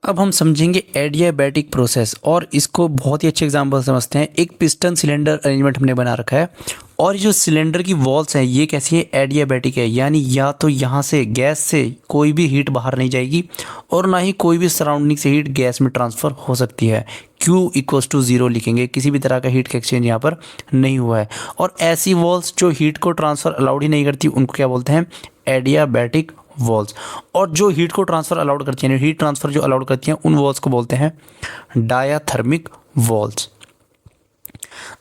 अब हम समझेंगे एडियाबैटिक प्रोसेस और इसको बहुत ही अच्छे एग्जाम्पल समझते हैं। एक पिस्टन सिलेंडर अरेंजमेंट हमने बना रखा है और जो सिलेंडर की वॉल्स हैं ये कैसी है, एडियाबैटिक है। यानी या तो यहाँ से गैस से कोई भी हीट बाहर नहीं जाएगी और ना ही कोई भी सराउंडिंग से हीट गैस में ट्रांसफ़र हो सकती है। Q इक्वल्स टू ज़ीरो लिखेंगे, किसी भी तरह का हीट का एक्सचेंज यहाँ पर नहीं हुआ है। और ऐसी वॉल्स जो हीट को ट्रांसफ़र अलाउड ही नहीं करती उनको क्या बोलते हैं, एडियाबैटिक वॉल्स। और जो हीट को ट्रांसफ़र अलाउड करती हैं, हीट ट्रांसफ़र जो अलाउड करती हैं, उन वॉल्स को बोलते हैं डायाथर्मिक वॉल्स।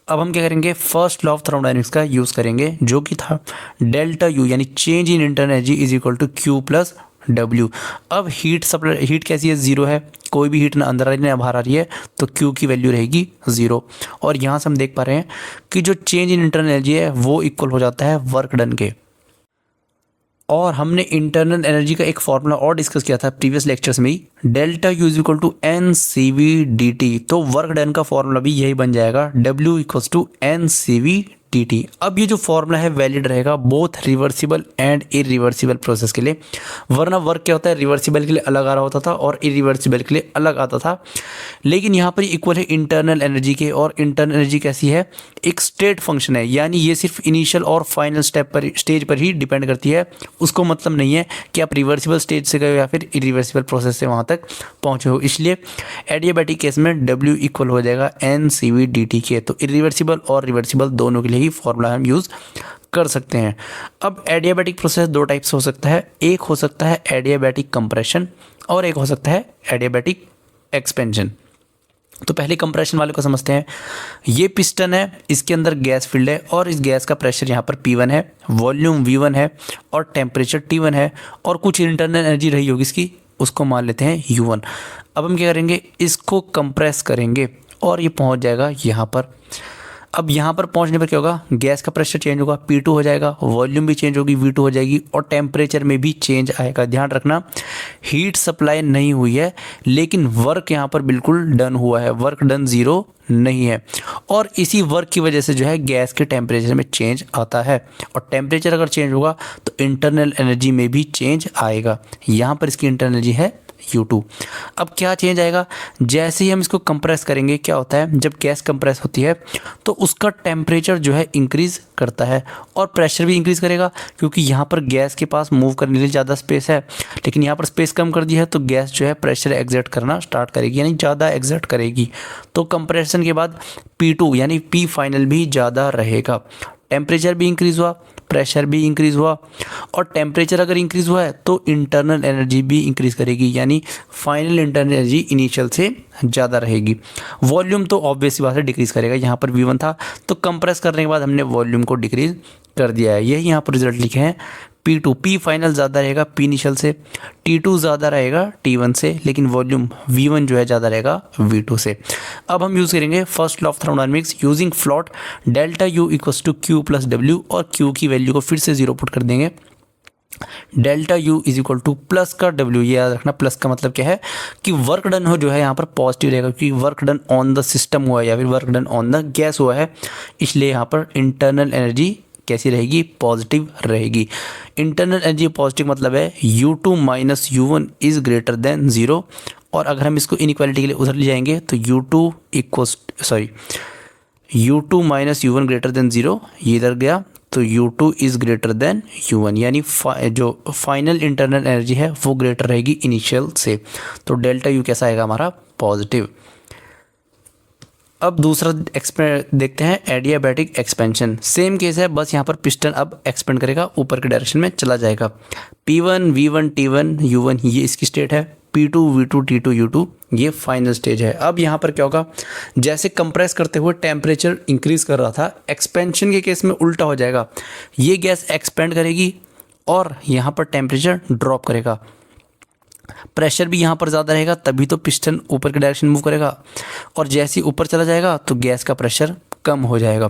अब हम क्या करेंगे, फर्स्ट लॉ ऑफ थर्मोडायनेमिक्स का यूज़ करेंगे जो कि था डेल्टा यू यानी change in internal energy is equal to Q plus W. अब हीट सप्लाई, हीट कैसी है, ज़ीरो है, कोई भी हीट ना अंदर आ रही ना बाहर आ रही है, तो क्यू की वैल्यू रहेगी ज़ीरो। और यहाँ से हम देख पा रहे हैं कि जो चेंज इन इंटरनल एनर्जी है वो इक्वल हो जाता है वर्क डन के। और हमने इंटरनल एनर्जी का एक फॉर्मूला और डिस्कस किया था प्रीवियस लेक्चर्स में ही, delta U is equal to N C V D T. तो वर्क डन का फॉर्मूला भी यही बन जाएगा, W equals to N C V D T. अब ये जो फॉर्मूला है वैलिड रहेगा both reversible and irreversible process के लिए, वरना वर्क क्या होता है, रिवर्सिबल के लिए अलग आ रहा होता था और इरिवर्सिबल के लिए अलग आता था। लेकिन यहाँ पर इक्वल है इंटरनल एनर्जी के, और इंटरनल एनर्जी कैसी है, एक स्टेट फंक्शन है, यानी ये सिर्फ इनिशियल और फाइनल स्टेज पर ही डिपेंड करती है। उसको मतलब नहीं है कि आप रिवर्सिबल स्टेज से गए या फिर इरिवर्सिबल प्रोसेस से वहाँ तक पहुँचे हो। इसलिए एडियाबैटिक केस में W इक्वल हो जाएगा N C V D T के। तो इरिवर्सिबल और रिवर्सिबल दोनों के लिए ही फॉर्मूला हम यूज़ कर सकते हैं। अब एडियाबैटिक प्रोसेस दो टाइप से हो सकता है, एक हो सकता है एडियाबैटिक कंप्रेशन और एक हो सकता है एडियाबैटिक एक्सपेंशन। तो पहले कंप्रेशन वाले को समझते हैं। ये पिस्टन है, इसके अंदर गैस फिल्ड है और इस गैस का प्रेशर यहाँ पर P1 है, वॉल्यूम V1 है और टेम्परेचर T1 है और कुछ इंटरनल एनर्जी रही होगी इसकी, उसको मान लेते हैं U1। अब हम क्या करेंगे, इसको कंप्रेस करेंगे और ये पहुँच जाएगा यहाँ पर। अब यहाँ पर पहुँचने पर क्या होगा, गैस का प्रेशर चेंज होगा, P2 हो जाएगा, वॉल्यूम भी चेंज होगी, V2 हो जाएगी और टेम्परेचर में भी चेंज आएगा। ध्यान रखना, हीट सप्लाई नहीं हुई है लेकिन वर्क यहाँ पर बिल्कुल डन हुआ है, वर्क डन ज़ीरो नहीं है। और इसी वर्क की वजह से जो है गैस के टेम्परेचर में चेंज आता है, और टेम्परेचर अगर चेंज होगा तो इंटरनल एनर्जी में भी चेंज आएगा। यहाँ पर इसकी इंटरनल एनर्जी है U2। अब क्या चेंज आएगा, जैसे ही हम इसको कंप्रेस करेंगे, क्या होता है जब गैस कंप्रेस होती है तो उसका टेम्परेचर जो है इंक्रीज़ करता है और प्रेशर भी इंक्रीज़ करेगा, क्योंकि यहाँ पर गैस के पास मूव करने के लिए ज़्यादा स्पेस है, लेकिन यहाँ पर स्पेस कम कर दी है तो गैस जो है प्रेशर एग्जर्ट करना स्टार्ट करेगी, यानी ज़्यादा एग्जर्ट करेगी। तो कंप्रेशन के बाद P2 यानी P फाइनल भी ज़्यादा रहेगा, टेम्परेचर भी इंक्रीज़ हुआ, प्रेशर भी इंक्रीज़ हुआ, और टेम्परेचर अगर इंक्रीज़ हुआ है तो इंटरनल एनर्जी भी इंक्रीज़ करेगी, यानी फाइनल इंटरनल एनर्जी इनिशियल से ज़्यादा रहेगी। वॉल्यूम तो ऑब्वियसली बात है डिक्रीज़ करेगा, यहाँ पर V1 था तो कंप्रेस करने के बाद हमने वॉल्यूम को डिक्रीज़ कर दिया है। यही यहाँ पर रिजल्ट लिखे हैं, P2 P फाइनल ज़्यादा रहेगा P इनिशियल से, T2 ज़्यादा रहेगा T1 से, लेकिन वॉल्यूम V1 जो है ज़्यादा रहेगा V2 से। अब हम यूज़ करेंगे first law of thermodynamics using float delta U equals to Q plus W, और Q की वैल्यू को फिर से ज़ीरो पुट कर देंगे। Delta U is equal to plus का W, ये याद रखना, प्लस का मतलब क्या है कि वर्क डन हो जो है यहाँ पर पॉजिटिव रहेगा, क्योंकि work done on the system हुआ है या फिर work done on the gas हुआ है, इसलिए यहाँ पर इंटरनल एनर्जी कैसी रहेगी, पॉजिटिव रहेगी। इंटरनल एनर्जी पॉजिटिव मतलब है U2 minus U1 is greater than zero. और अगर हम इसको इनइक्वालिटी के लिए उधर ले जाएंगे तो U2 minus U1 greater than zero, ये इधर गया तो U2 is greater than U1, यानी जो फाइनल इंटरनल एनर्जी है वो ग्रेटर रहेगी इनिशियल से। तो डेल्टा U कैसा आएगा हमारा, पॉजिटिव। अब दूसरा देखते हैं एडियाबैटिक एक्सपेंशन। सेम केस है, बस यहाँ पर पिस्टन अब एक्सपेंड करेगा, ऊपर के डायरेक्शन में चला जाएगा। P1 V1 T1 U1 ये इसकी स्टेट है, P2 V2 T2 U2 ये फाइनल स्टेज है। अब यहाँ पर क्या होगा, जैसे कंप्रेस करते हुए टेम्परेचर इंक्रीज कर रहा था, एक्सपेंशन के केस में उल्टा हो जाएगा, ये गैस एक्सपेंड करेगी और यहाँ पर टेम्परेचर ड्रॉप करेगा, प्रेशर भी यहाँ पर ज़्यादा रहेगा, तभी तो पिस्टन ऊपर के डायरेक्शन मूव करेगा, और जैसे ही ऊपर चला जाएगा तो गैस का प्रेशर कम हो जाएगा।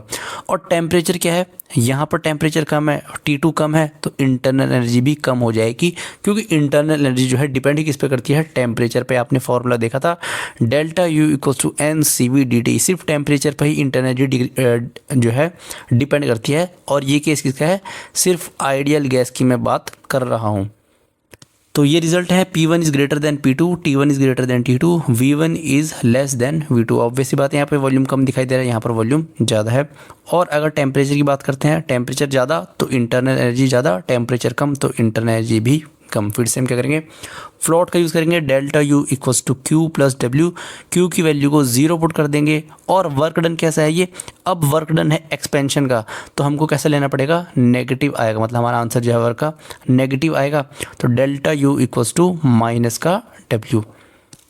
और टेम्परेचर क्या है, यहाँ पर टेम्परेचर कम है, T2 कम है, तो इंटरनल एनर्जी भी कम हो जाएगी, क्योंकि इंटरनल एनर्जी जो है डिपेंड किस पे करती है, टेम्परेचर पे। आपने फॉर्मूला देखा था delta U equals to N C V D T, सिर्फ टेम्परेचर पर ही इंटरनल एनर्जी जो है डिपेंड करती है। और ये केस किसका है, सिर्फ आइडियल गैस की मैं बात कर रहा हूँ। तो ये रिजल्ट है P1 is greater than P2, T1 is greater than T2, V1 is less than V2। Obviously बात है, यहाँ पे वॉल्यूम कम दिखाई दे रहा है, यहाँ पर वॉल्यूम ज़्यादा है। और अगर टेम्परेचर की बात करते हैं, टेम्परेचर ज़्यादा तो इंटरनल एनर्जी ज़्यादा, टेम्परेचर कम तो इंटरनल एनर्जी भी कम। फिर से हम क्या करेंगे, फ्लोट का यूज़ करेंगे, delta U equals to Q plus W. Q की वैल्यू को 0 पुट कर देंगे। और वर्क डन कैसा है ये, अब वर्क डन है एक्सपेंशन का, तो हमको कैसा लेना पड़ेगा, नेगेटिव आएगा, मतलब हमारा आंसर जो है वर्क का नेगेटिव आएगा। तो delta U equals to minus का डब्ल्यू।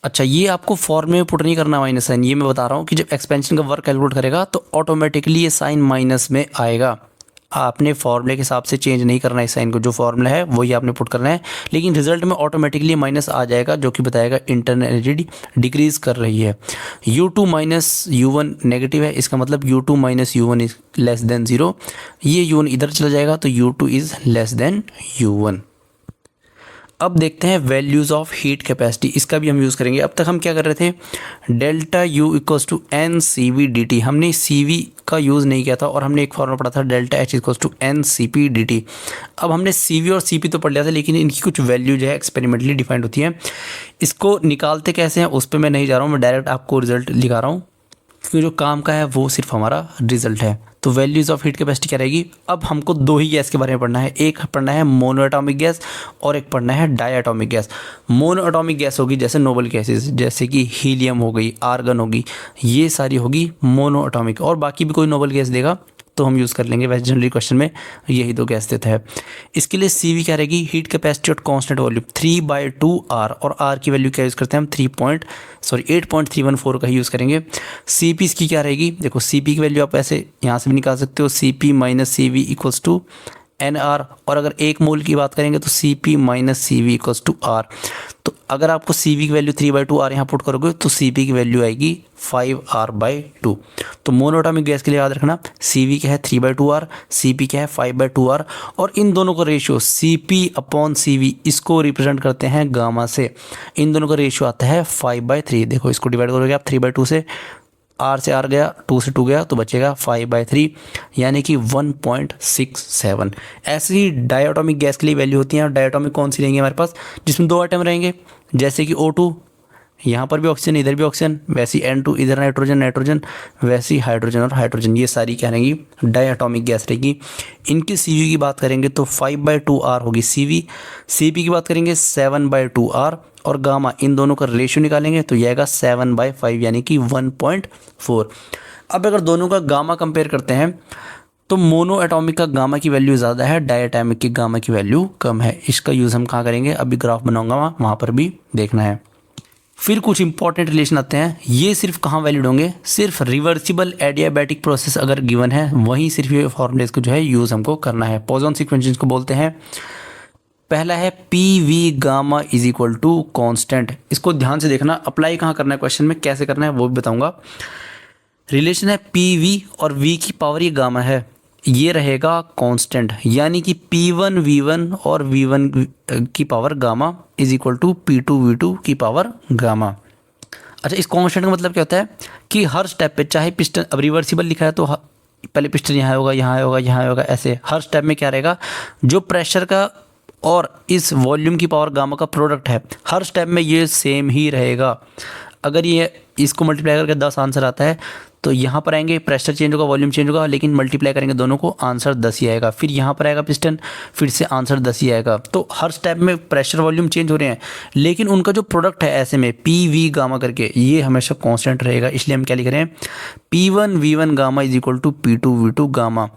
अच्छा, ये आपको फॉर्मूले में पुट नहीं करना माइनस साइन, ये मैं बता रहा हूँ कि जब एक्सपेंशन का वर्क कैलकुलेट करेगा तो ऑटोमेटिकली ये साइन माइनस में आएगा। आपने फॉर्मूले के हिसाब से चेंज नहीं करना है इस साइन को, जो फॉर्मूला है वही आपने पुट करना है, लेकिन रिजल्ट में ऑटोमेटिकली माइनस आ जाएगा, जो कि बताएगा इंटरनल एनर्जी डिक्रीज कर रही है। U2 माइनस U1 नेगेटिव है, इसका मतलब U2 minus U1 is less than 0। ये U1 इधर चला जाएगा तो U2 is less than U1। अब देखते हैं वैल्यूज़ ऑफ हीट कैपेसिटी, इसका भी हम यूज़ करेंगे। अब तक हम क्या कर रहे थे, delta U equals to N C V D T, हमने सी वी का यूज़ नहीं किया था और हमने एक फॉर्मूला पढ़ा था delta H equals to N C P D T. अब हमने सी वी और सी पी तो पढ़ लिया था, लेकिन इनकी कुछ वैल्यू जो है एक्सपेरिमेंटली डिफाइंड होती है। इसको निकालते कैसे हैं उस पर मैं नहीं जा रहा हूँ, मैं डायरेक्ट आपको रिजल्ट लिखा रहा हूँ, क्योंकि जो काम का है वो सिर्फ हमारा रिजल्ट है। तो वैल्यूज़ ऑफ हीट कैपेसिटी क्या रहेगी। अब हमको दो ही गैस के बारे में पढ़ना है, एक पढ़ना है मोनो एटॉमिक गैस और एक पढ़ना है diatomic gas. Monoatomic gas होगी जैसे नोबल गैसेज, जैसे कि हीलियम हो गई, आर्गन होगी, ये सारी होगी मोनो एटॉमिक। और बाकी भी कोई नोबल गैस देगा तो हम यूज़ कर लेंगे, वैसे जनरली क्वेश्चन में यही दो गैस देता है। इसके लिए सी वी क्या रहेगी, हीट कैपेसिटी और कांस्टेंट वॉल्यूम 3/2R, और R की वैल्यू क्या यूज़ करते हैं हम 8.314 का ही यूज़ करेंगे। सी पी इसकी क्या रहेगी, देखो सी पी की वैल्यू आप ऐसे यहाँ से भी निकाल सकते हो, C P minus C V equals to N R. और अगर एक मोल की बात करेंगे तो C P minus C V equals to R. तो अगर आपको सी वी की वैल्यू 3/2R यहाँ पुट करोगे तो सी पी की वैल्यू आएगी 5R/2। तो मोनोएटॉमिक गैस के लिए याद रखना, सी वी क्या है 3/2R, सी पी क्या है 5/2R, और इन दोनों का ratio C P upon C V, इसको रिप्रेजेंट करते हैं गामा से। इन दोनों का रेशियो आता है 5/3। देखो इसको डिवाइड करोगे आप 3/2 से, R से R गया, 2 से 2 गया तो बचेगा 5/3, यानी कि 1.67। ऐसे ही डायटोमिक गैस के लिए वैल्यू होती हैं। और डायटोमिक कौन सी रहेंगे हमारे पास, जिसमें दो आइटम रहेंगे, जैसे कि O2, यहाँ पर भी ऑक्सीजन इधर भी ऑक्सीजन, वैसी N2 इधर नाइट्रोजन नाइट्रोजन, वैसी हाइड्रोजन और हाइड्रोजन, ये सारी क्या रहेंगी, डायटोमिक गैस रहेगी। इनकी CV की बात करेंगे तो 5/2R होगी CV। CP की बात करेंगे 7/2R, और गामा, इन दोनों का रेशियो निकालेंगे तो यह आएगा 7/5, यानी कि 1.4। अब अगर दोनों का गामा कंपेयर करते हैं तो मोनो एटॉमिक का गामा की वैल्यू ज़्यादा है, डाई एटॉमिक की गामा की वैल्यू कम है। इसका यूज़ हम कहाँ करेंगे, अभी ग्राफ बनाऊंगा वहाँ पर भी देखना है। फिर कुछ इंपॉर्टेंट रिलेशन आते हैं, ये सिर्फ कहाँ वैलिड होंगे, सिर्फ रिवर्सिबल एडियाबैटिक प्रोसेस अगर गिवन है वहीं सिर्फ ये फॉर्मूलेज को जो है यूज़ हमको करना है। पॉइसन सीक्वेंस को बोलते हैं। पहला है P V gamma is equal to constant. इसको ध्यान से देखना, अप्लाई कहाँ करना है क्वेश्चन में, कैसे करना है वो भी बताऊंगा। रिलेशन है पी वी और वी की पावर ये गामा है, ये रहेगा कांस्टेंट, यानी कि P1 V1 और V1 की power gamma is equal to P2 V2 की पावर गामा। अच्छा, इस कांस्टेंट का मतलब क्या होता है कि हर स्टेप पे, चाहे पिस्टन, अब रिवर्सिबल लिखा है तो पहले पिस्टन यहाँ होगा, यहाँ होगा, यहाँ होगा, ऐसे हर स्टेप में क्या रहेगा, जो प्रेशर का और इस वॉल्यूम की पावर गामा का प्रोडक्ट है, हर स्टेप में ये सेम ही रहेगा। अगर ये इसको मल्टीप्लाई करके 10 आंसर आता है तो यहाँ पर आएंगे, प्रेशर चेंज होगा, वॉल्यूम चेंज होगा, लेकिन मल्टीप्लाई करेंगे दोनों को, आंसर 10 ही आएगा। फिर यहाँ पर आएगा पिस्टन, फिर से आंसर 10 ही आएगा। तो हर स्टेप में प्रेशर वॉल्यूम चेंज हो रहे हैं, लेकिन उनका जो प्रोडक्ट है ऐसे में पी वी गामा करके, ये हमेशा कांस्टेंट रहेगा। इसलिए हम क्या लिख रहे हैं, P1 V1 gamma is equal to P2 V2 gamma.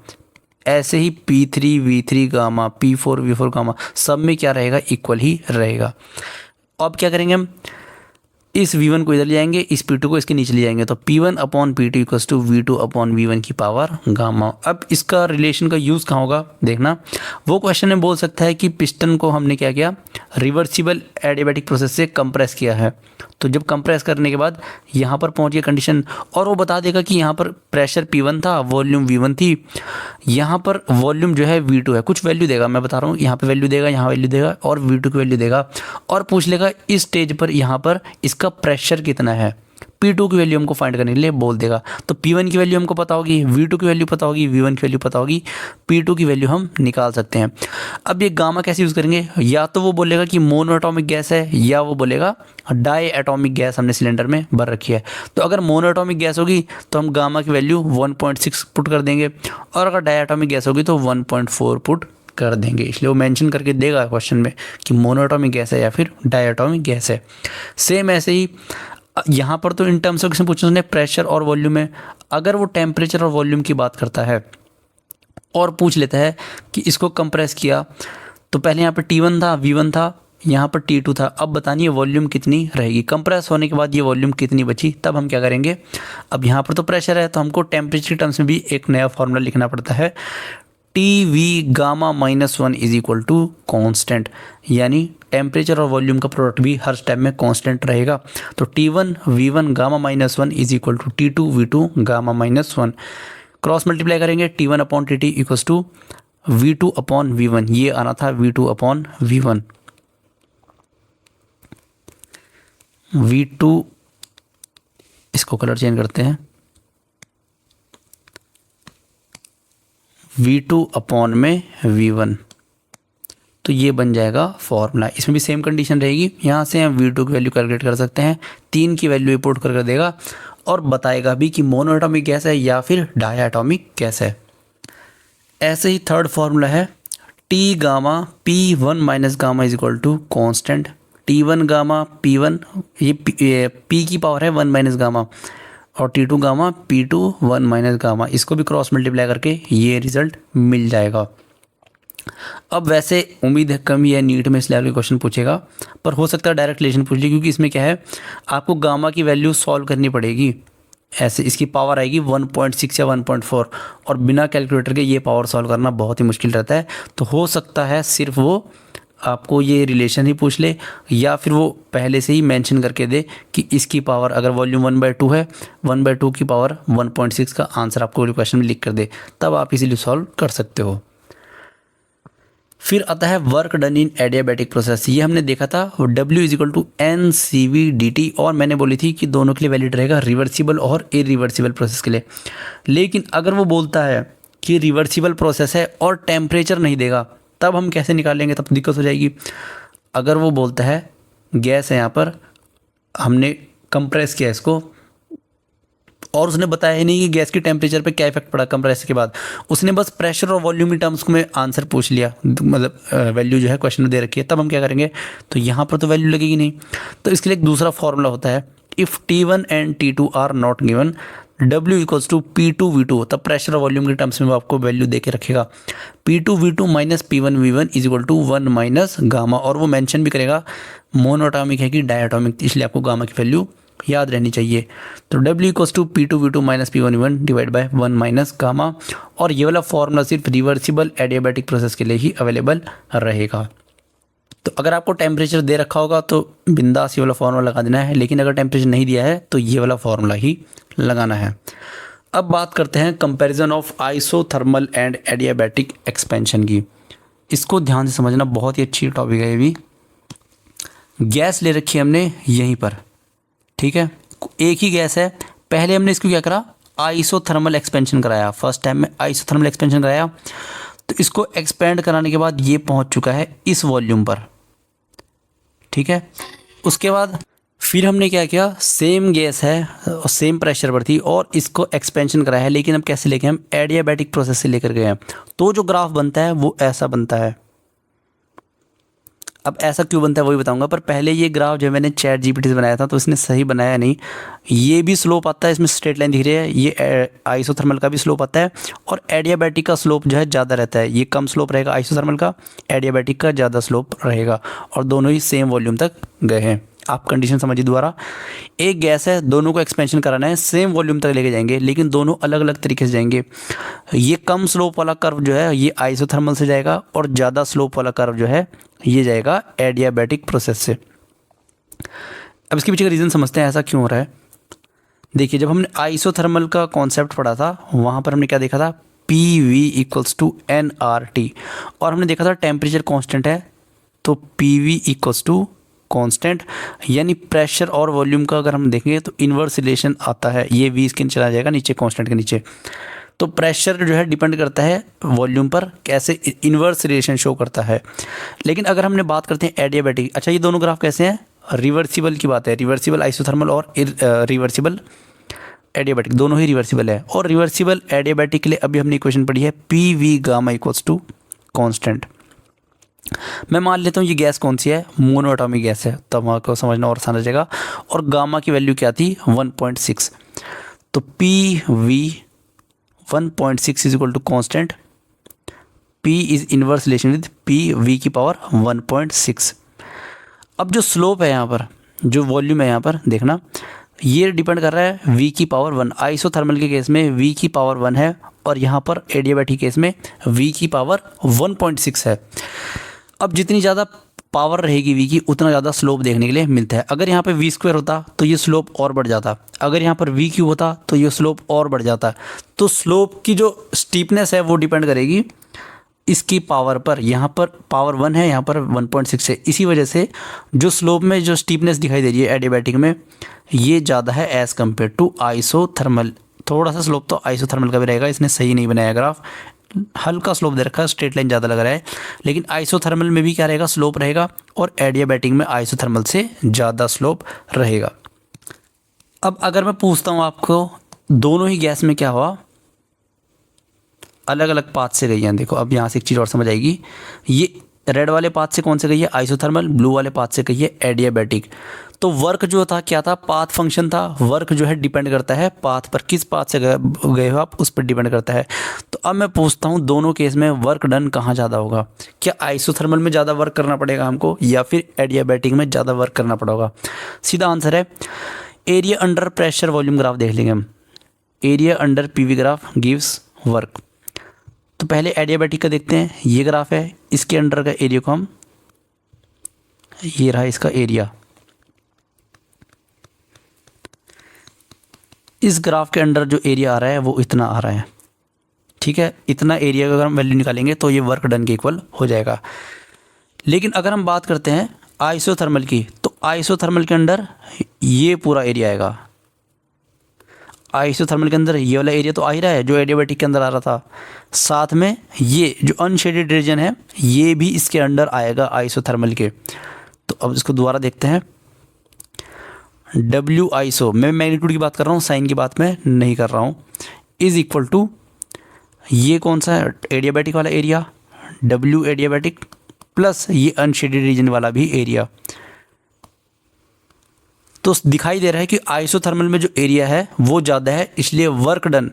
ऐसे ही P3 V3 gamma, P4 V4 gamma, सब में क्या रहेगा, इक्वल ही रहेगा। अब क्या करेंगे हम, इस V1 को इधर ले जाएंगे, इस P2 को इसके नीचे ले जाएंगे, तो P1 upon P2 equals to V2 upon V1 की पावर गामा। अब इसका रिलेशन का यूज़ कहाँ होगा देखना, वो क्वेश्चन में बोल सकता है कि पिस्टन को हमने क्या किया, रिवर्सिबल एडियाबैटिक प्रोसेस से कंप्रेस किया है। तो जब कंप्रेस करने के बाद यहाँ पर पहुँच गया कंडीशन, और वो बता देगा कि यहाँ पर प्रेशर P1 था, वॉल्यूम V1 थी, यहाँ पर वॉल्यूम जो है V2 है, कुछ वैल्यू देगा, मैं बता रहा हूँ, यहाँ पे वैल्यू देगा, यहाँ वैल्यू देगा, और V2 की वैल्यू देगा, और पूछ लेगा इस स्टेज पर यहाँ पर इसका प्रेशर कितना है। P2 की वैल्यू हमको फाइंड करने के लिए बोल देगा। तो P1 की वैल्यू हमको पता होगी, V2 की वैल्यू पता होगी, V1 की वैल्यू पता होगी, P2 की वैल्यू हम निकाल सकते हैं। अब ये गामा कैसे यूज़ करेंगे, या तो वो बोलेगा कि मोनो एटॉमिक गैस है, या वो बोलेगा डाई एटॉमिक गैस हमने सिलेंडर में भर रखी है। तो अगर मोनो एटॉमिक गैस होगी तो हम गामा की वैल्यू 1.6 पुट कर देंगे, और अगर डाई एटॉमिक गैस होगी तो 1.4 पुट कर देंगे। इसलिए वो मेंशन करके देगा क्वेश्चन में कि मोनोएटॉमिक गैस है या फिर डायएटॉमिक गैस है। सेम ऐसे ही यहाँ पर तो इन टर्म्स ऑफ किसने पूछा उसने, प्रेशर और वॉल्यूम में। अगर वो टेम्परेचर और वॉल्यूम की बात करता है और पूछ लेता है कि इसको कंप्रेस किया, तो पहले यहाँ पर T1 था, V1 था, यहाँ पर T2 था, अब बतानिए वॉल्यूम कितनी रहेगी। कंप्रेस होने के बाद ये वॉल्यूम कितनी बची, तब हम क्या करेंगे। अब यहाँ पर तो प्रेशर है तो हमको टेम्परेचर के टर्म्स में भी एक नया फॉर्मूला लिखना पड़ता है, TV gamma -1 is equal to constant, यानी टेम्परेचर और वॉल्यूम का प्रोडक्ट भी हर स्टेप में कांस्टेंट रहेगा। तो T1 V1 gamma -1 is equal to T2 V2 gamma -1। Cross multiply करेंगे, T1 upon TT equals to V2 upon V1, ये आना था V2 अपॉन V1। V2 इसको कलर चेंज करते हैं, V2 अपॉन में V1, तो ये बन जाएगा फॉर्मूला। इसमें भी सेम कंडीशन रहेगी, यहाँ से हम V2 की वैल्यू कैलकुलेट कर सकते हैं, 3 की वैल्यू रिपोर्ट कर देगा और बताएगा भी कि मोनोएटॉमिक गैस है या फिर डायएटॉमिक गैस है। ऐसे ही थर्ड फॉर्मूला है T gamma P1 minus gamma is equal to constant. T1 gamma P1, ये P की पावर है 1 माइनस गामा, और T2 gamma P2 1 minus gamma, इसको भी क्रॉस मल्टीप्लाई करके ये रिजल्ट मिल जाएगा। अब वैसे उम्मीद है कम ही है, नीट में इस लेवल के क्वेश्चन पूछेगा, पर हो सकता है डायरेक्ट रिलेशन पूछ ले, क्योंकि इसमें क्या है आपको गामा की वैल्यू सॉल्व करनी पड़ेगी। ऐसे इसकी पावर आएगी 1.6 या 1.4, और बिना कैलकुलेटर के ये पावर सॉल्व करना बहुत ही मुश्किल रहता है। तो हो सकता है सिर्फ वो आपको ये रिलेशन ही पूछ ले, या फिर वो पहले से ही मेंशन करके दे कि इसकी पावर अगर वॉल्यूम 1/2 है, 1/2 की पावर 1.6 का आंसर आपको क्वेश्चन में लिख कर दे, तब आप इसीलिए सॉल्व कर सकते हो। फिर आता है work done in adiabatic process. ये हमने देखा था W is equal to NCV/dt, और मैंने बोली थी कि दोनों के लिए वैलिड रहेगा, रिवर्सिबल और इरिवर्सिबल प्रोसेस के लिए। लेकिन अगर वो बोलता है कि रिवर्सिबल प्रोसेस है और टेम्परेचर नहीं देगा, तब हम कैसे निकालेंगे, तब दिक्कत हो जाएगी। अगर वो बोलता है गैस है, यहाँ पर हमने कंप्रेस किया इसको, और उसने बताया ही नहीं कि गैस की टेम्परेचर पे क्या इफेक्ट पड़ा कंप्रेस के बाद, उसने बस प्रेशर और वॉल्यूम की टर्म्स में आंसर पूछ लिया, मतलब वैल्यू जो है क्वेश्चन में दे रखी है, तब हम क्या करेंगे, तो यहाँ पर तो वैल्यू लगेगी नहीं। तो इसके लिए एक दूसरा फॉर्मूला होता है, if T1 and T2 are not given, W equals to P2 V2, तब प्रेशर और वॉल्यूम के टर्म्स में वो आपको वैल्यू दे के रखेगा। P2 V2 minus P1 V1 is equal to 1 minus gamma, और वो मेंशन भी करेगा मोनोएटॉमिक है कि डायएटॉमिक, इसलिए आपको गामा की वैल्यू याद रहनी चाहिए। तो W equals to P2 V2 minus P1 V1 divide by 1 minus gamma, और ये वाला फॉर्मूला सिर्फ रिवर्सिबल एडियाबैटिक प्रोसेस के लिए ही अवेलेबल रहेगा। तो अगर आपको टेम्परेचर दे रखा होगा तो बिंदास ये वाला फार्मूला लगा देना है, लेकिन अगर टेम्परेचर नहीं दिया है तो ये वाला फार्मूला ही लगाना है। अब बात करते हैं comparison of isothermal and adiabatic expansion की। इसको ध्यान से समझना, बहुत ही अच्छी टॉपिक है ये भी। गैस ले रखी है हमने यहीं पर, ठीक है, एक ही गैस है। पहले हमने इसको क्या करा, आइसोथर्मल एक्सपेंशन कराया, फर्स्ट टाइम में आइसोथर्मल एक्सपेंशन कराया। तो इसको एक्सपेंड कराने के बाद ये पहुंच चुका है इस वॉल्यूम पर, ठीक है। उसके बाद फिर हमने क्या किया, सेम गैस है और सेम प्रेशर पर थी, और इसको एक्सपेंशन कराया है, लेकिन अब कैसे लेके हम एडियाबैटिक प्रोसेस से लेकर गए हैं। तो जो ग्राफ बनता है वो ऐसा बनता है। अब ऐसा क्यों बनता है वही बताऊंगा, पर पहले ये ग्राफ जो मैंने ChatGPT से बनाया था तो इसने सही बनाया नहीं। ये भी स्लोप आता है, इसमें स्ट्रेट लाइन दिख रही है, ये आइसोथर्मल का भी स्लोप आता है, और एडियाबैटिक का स्लोप जो है ज़्यादा रहता है। ये कम स्लोप रहेगा आइसोथर्मल का, एडियाबैटिक का ज़्यादा स्लोप रहेगा, और दोनों ही सेम वॉल्यूम तक गए हैं। आप कंडीशन समझिए दोबारा, एक गैस है, दोनों को एक्सपेंशन कराना है, सेम वॉल्यूम तक लेके जाएंगे, लेकिन दोनों अलग अलग तरीके से जाएंगे। ये कम स्लोप वाला कर्व जो है ये आइसोथर्मल से जाएगा, और ज़्यादा स्लोप वाला कर्व जो है ये जाएगा एडियाबैटिक प्रोसेस से। अब इसके पीछे का रीज़न समझते हैं ऐसा क्यों हो रहा है। देखिए, जब हमने आइसोथर्मल का कॉन्सेप्ट पढ़ा था वहाँ पर हमने क्या देखा था, PV इक्वल्स टू nRT, और हमने देखा था टेम्परेचर कांस्टेंट है तो PV इक्वल्स टू कांस्टेंट, यानी प्रेशर और वॉल्यूम का अगर हम देखेंगे तो इन्वर्स रिलेशन आता है। ये v इसके चला जाएगा नीचे कांस्टेंट के नीचे। तो प्रेशर जो है डिपेंड करता है वॉल्यूम पर, कैसे इन्वर्स रिलेशन शो करता है। लेकिन अगर हमने बात करते हैं एडियाबैटिक, अच्छा ये दोनों ग्राफ कैसे हैं, रिवर्सिबल की बात है, रिवर्सिबल आइसोथर्मल और रिवर्सिबल एडियाबैटिक दोनों ही रिवर्सिबल है। और रिवर्सिबल एडियाबैटिक के लिए अभी हमने इक्वेशन पढ़ी है P V gamma equals to constant. मैं मान लेता हूँ ये गैस कौन सी है, मोनोएटॉमिक गैस है, तब आपको समझना और आसान हो जाएगा। और गामा की वैल्यू क्या थी 1.6, तो P V 1.6 is equal to constant, P is inverse relation with P V की पावर 1.6। अब जो स्लोप है यहाँ पर, जो वॉल्यूम है यहाँ पर देखना, ये डिपेंड कर रहा है v की पावर 1। आइसोथर्मल के केस में v की पावर 1 है और यहाँ पर एडियाबैटिक केस में v की पावर 1.6 है। अब जितनी ज़्यादा पावर रहेगी v की उतना ज़्यादा स्लोप देखने के लिए मिलता है। अगर यहाँ पे v स्क्वायर होता तो ये स्लोप और बढ़ जाता, अगर यहाँ पर v क्यूब होता तो ये स्लोप और बढ़ जाता। तो स्लोप की जो स्टीपनेस है वो डिपेंड करेगी इसकी पावर पर। यहाँ पर पावर 1 है, यहाँ पर 1.6 है, इसी वजह से जो स्लोप में जो स्टीपनेस दिखाई दे रही है एडियाबैटिक में ये ज़्यादा है एज़ कम्पेयर टू आइसोथर्मल। थोड़ा सा स्लोप तो आइसोथर्मल का भी रहेगा, इसने सही नहीं बनाया ग्राफ, हल्का स्लोप दे रखा है, स्ट्रेट लाइन ज़्यादा लग रहा है। लेकिन आइसोथर्मल में भी क्या रहेगा, स्लोप रहेगा, और एडियाबैटिक में आइसोथर्मल से ज़्यादा स्लोप रहेगा। अब अगर मैं पूछता हूँ आपको दोनों ही गैस में क्या हुआ, अलग अलग पाथ से गई हैं, देखो अब यहाँ से एक चीज़ और समझ आएगी। ये रेड वाले पाथ से कौन से गई है, आइसोथर्मल, ब्लू वाले पाथ से गई है एडियाबैटिक। तो वर्क जो था क्या था, पाथ फंक्शन था। वर्क जो है डिपेंड करता है पाथ पर, किस पाथ से गए हो आप उस पर डिपेंड करता है। तो अब मैं पूछता हूँ दोनों केस में वर्क डन कहाँ ज़्यादा होगा, क्या आइसोथर्मल में ज़्यादा वर्क करना पड़ेगा हमको या फिर एडियाबैटिक में ज़्यादा वर्क करना पड़ेगा। सीधा आंसर है area under pressure volume graph देख लेंगे हम। Area under PV graph gives work. तो पहले एडियाबैटिक का देखते हैं, ये ग्राफ है, इसके अंडर का एरिया को हम, ये रहा इसका एरिया, इस ग्राफ के अंडर जो एरिया आ रहा है वो इतना आ रहा है, ठीक है। इतना एरिया का अगर हम वैल्यू निकालेंगे तो ये वर्क डन के इक्वल हो जाएगा। लेकिन अगर हम बात करते हैं आइसोथर्मल की, तो आइसोथर्मल के अंदर ये पूरा एरिया आएगा। आइसोथर्मल के अंदर ये वाला एरिया तो आ ही रहा है जो एडियाबैटिक के अंदर आ रहा था, साथ में ये जो अनशेडेड रीजन है ये भी इसके अंडर आएगा आइसोथर्मल के। तो अब इसको दोबारा देखते हैं। डब्ल्यू आइसो, मैं मैग्नीट्यूड की बात कर रहा हूँ, साइन की बात मैं नहीं कर रहा हूँ, इज इक्वल टू ये कौन सा है, एडियाबैटिक वाला एरिया, डब्ल्यू एडियाबैटिक प्लस ये अनशेडेड रीजन वाला भी एरिया। तो दिखाई दे रहा है कि आइसोथर्मल में जो एरिया है वो ज़्यादा है, इसलिए वर्क डन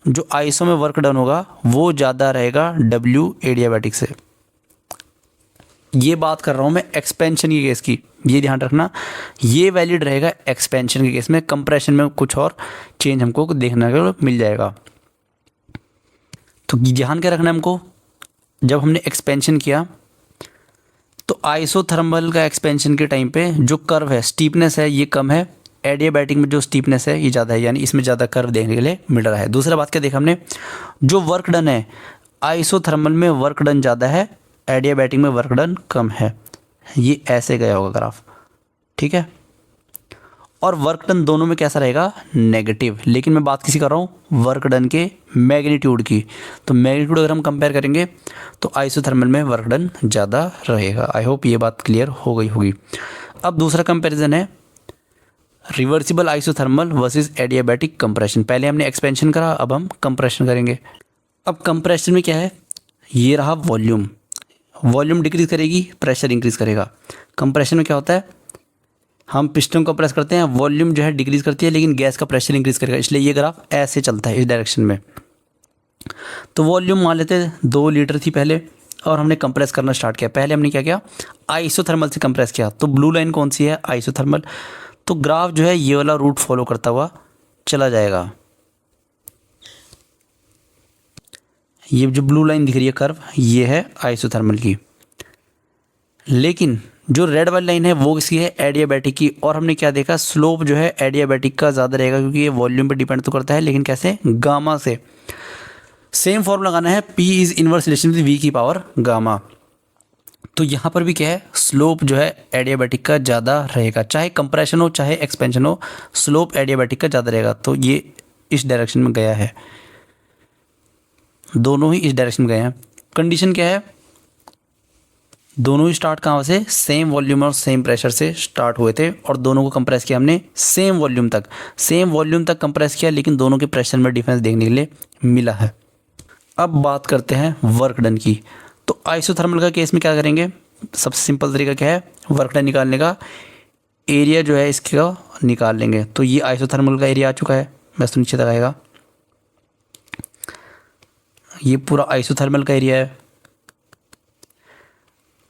जो आइसो में वर्क डन होगा वो ज़्यादा रहेगा डब्ल्यू एडियाबैटिक से। ये बात कर रहा हूँ मैं एक्सपेंशन के केस की, ये ध्यान रखना, ये वैलिड रहेगा एक्सपेंशन के केस में। कंप्रेशन में कुछ और चेंज हमको देखने को मिल जाएगा। तो ध्यान क्या रखना है हमको, जब हमने एक्सपेंशन किया तो आइसोथर्मल का एक्सपेंशन के टाइम पे जो कर्व है, स्टीपनेस है, ये कम है। एडियाबैटिक में जो स्टीपनेस है ये ज़्यादा है, यानी इसमें ज़्यादा कर्व देखने के लिए मिल रहा है। दूसरा बात क्या देखा हमने, जो वर्क डन है आइसोथर्मल में वर्क डन ज़्यादा है, एडियाबैटिक में वर्क डन कम है। ये ऐसे गया होगा ग्राफ, ठीक है। और वर्क डन दोनों में कैसा रहेगा, नेगेटिव। लेकिन मैं बात किसी कर रहा हूँ वर्क डन के मैग्नीट्यूड की, तो मैग्नीट्यूड अगर हम कंपेयर करेंगे तो आइसोथर्मल में वर्क डन ज़्यादा रहेगा। आई होप ये बात क्लियर हो गई होगी। अब दूसरा कंपैरिजन है reversible isothermal versus adiabatic compression. पहले हमने एक्सपेंशन करा, अब हम कंप्रेशन करेंगे। अब कंप्रेशन में क्या है, ये रहा वॉल्यूम, वॉल्यूम डिक्रीज करेगी, प्रेशर इंक्रीज करेगा। कंप्रेशन में क्या होता है, हम पिस्टन को प्रेस करते हैं, वॉल्यूम जो है डिक्रीज करती है लेकिन गैस का प्रेशर इंक्रीज करेगा, इसलिए ये ग्राफ ऐसे चलता है इस डायरेक्शन में। तो वॉल्यूम मान लेते हैं 2 लीटर थी पहले, और हमने कंप्रेस करना स्टार्ट किया। पहले हमने क्या किया, आइसोथर्मल से कंप्रेस किया। तो ब्लू लाइन कौन सी है, आइसोथर्मल। तो ग्राफ जो है ये वाला रूट फॉलो करता हुआ चला जाएगा। ये जो ब्लू लाइन दिख रही है कर्व, ये है आइसोथर्मल की। लेकिन जो रेड वाली लाइन है वो किसकी है, एडियाबैटिक की। और हमने क्या देखा, स्लोप जो है एडियाबैटिक का ज़्यादा रहेगा, क्योंकि ये वॉल्यूम पे डिपेंड तो करता है, लेकिन कैसे, गामा से। सेम फॉर्मूला लगाना है, P is inverse relation with V की पावर गामा। तो यहाँ पर भी क्या है, स्लोप जो है एडियाबैटिक का ज़्यादा रहेगा, चाहे कंप्रेशन हो चाहे एक्सपेंशन हो, स्लोप एडियाबैटिक का ज़्यादा रहेगा। तो ये इस डायरेक्शन में गया है, दोनों ही इस डायरेक्शन में गए हैं। कंडीशन क्या है, दोनों ही स्टार्ट कहाँ से, सेम वॉल्यूम और सेम प्रेशर से स्टार्ट हुए थे और दोनों को कंप्रेस किया हमने सेम वॉल्यूम तक कंप्रेस किया, लेकिन दोनों के प्रेशर में डिफरेंस देखने के लिए मिला है। अब बात करते हैं वर्क डन की। तो आइसोथर्मल का केस में क्या करेंगे, सबसे सिंपल तरीका क्या है, वर्क डन निकालने का, एरिया जो है इसका निकाल लेंगे। तो ये आइसोथर्मल का एरिया आ चुका है, बस तो नीचे तक आएगा, ये पूरा आइसोथर्मल का एरिया है।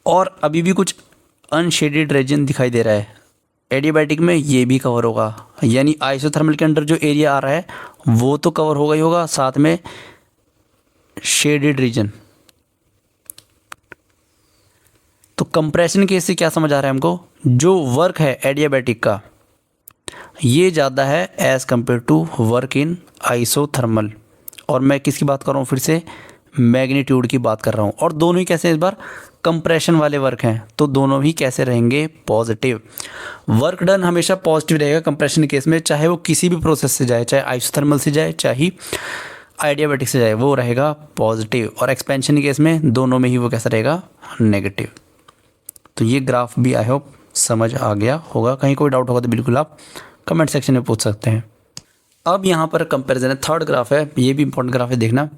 और अभी भी कुछ अनशेडेड रीजन दिखाई दे रहा है, एडियाबैटिक में ये भी कवर होगा, यानी आइसोथर्मल के अंदर जो एरिया आ रहा है वो तो कवर होगा ही होगा, साथ में शेडेड रीजन। तो कंप्रेशन केस से क्या समझ आ रहा है हमको, जो वर्क है एडियाबैटिक का ये ज़्यादा है as compare to work in isothermal. और मैं किसकी बात कर रहा हूँ, फिर से मैग्नीट्यूड की बात कर रहा हूँ। और दोनों ही कैसे, इस बार कंप्रेशन वाले वर्क हैं, तो दोनों ही कैसे रहेंगे, पॉजिटिव। वर्क डन हमेशा पॉजिटिव रहेगा कंप्रेशन केस में, चाहे वो किसी भी प्रोसेस से जाए, चाहे आइसोथर्मल से जाए चाहे आइडियाबैटिक से जाए, वो रहेगा पॉजिटिव। और एक्सपेंशन केस में दोनों में ही वो कैसा रहेगा, नेगेटिव। तो ये ग्राफ भी आई होप समझ आ गया होगा। कहीं कोई डाउट होगा तो बिल्कुल आप कमेंट सेक्शन में पूछ सकते हैं। अब यहाँ पर कंपैरिजन है, थर्ड ग्राफ है, ये भी इंपॉर्टेंट ग्राफ है, देखना।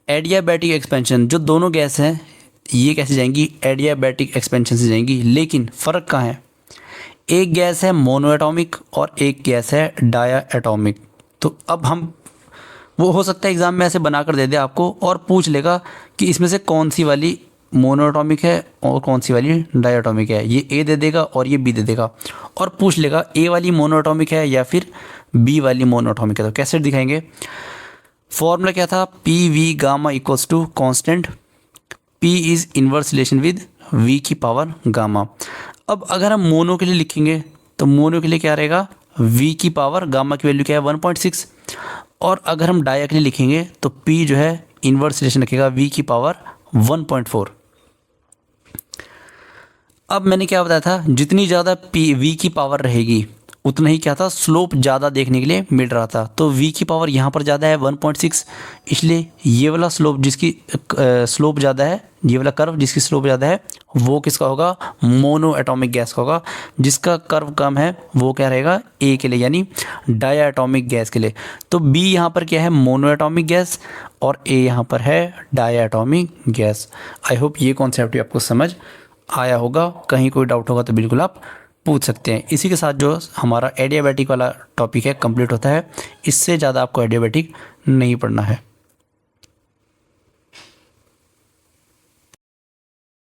एडियाबैटिक एक्सपेंशन, जो दोनों गैस हैं ये कैसे जाएंगी, एडियाबैटिक एक्सपेंशन से जाएंगी, लेकिन फ़र्क कहाँ है, एक गैस है मोनो एटॉमिक और एक गैस है डाया एटॉमिक। तो अब हम, वो हो सकता है एग्ज़ाम में ऐसे बनाकर दे दे आपको और पूछ लेगा कि इसमें से कौन सी वाली मोनो एटॉमिक है और कौन सी वाली डाया एटॉमिक है, ये ए दे देगा और ये बी दे देगा, और पूछ लेगा ए वाली मोनो एटॉमिक है या फिर बी वाली मोनो एटॉमिक है। तो कैसे दिखाएंगे, फॉर्मूला क्या था, P V gamma equals to constant, P is inverse relation with V की पावर गामा। अब अगर हम मोनो के लिए लिखेंगे तो मोनो के लिए क्या रहेगा, V की पावर गामा की वैल्यू क्या है 1.6, और अगर हम डाया के लिए लिखेंगे तो P जो है इन्वर्स रिलेशन रखेगा V की पावर 1.4। अब मैंने क्या बताया था, जितनी ज़्यादा V की पावर रहेगी उतना ही क्या था, स्लोप ज़्यादा देखने के लिए मिल रहा था। तो V की पावर यहाँ पर ज़्यादा है 1.6, इसलिए ये वाला स्लोप जिसकी स्लोप ज़्यादा है, ये वाला कर्व जिसकी स्लोप ज़्यादा है वो किसका होगा, मोनो एटॉमिक गैस का होगा। जिसका कर्व कम है वो क्या रहेगा, ए के लिए, यानी डाया एटॉमिक गैस के लिए। तो बी यहाँ पर क्या है, मोनो एटॉमिक गैस, और ए यहाँ पर है diatomic gas. I hope ये कॉन्सेप्ट आपको समझ आया होगा। कहीं कोई डाउट होगा तो बिल्कुल आप पूछ सकते हैं। इसी के साथ जो हमारा एडियाबैटिक वाला टॉपिक है कंप्लीट होता है। इससे ज़्यादा आपको एडियाबैटिक नहीं पढ़ना है।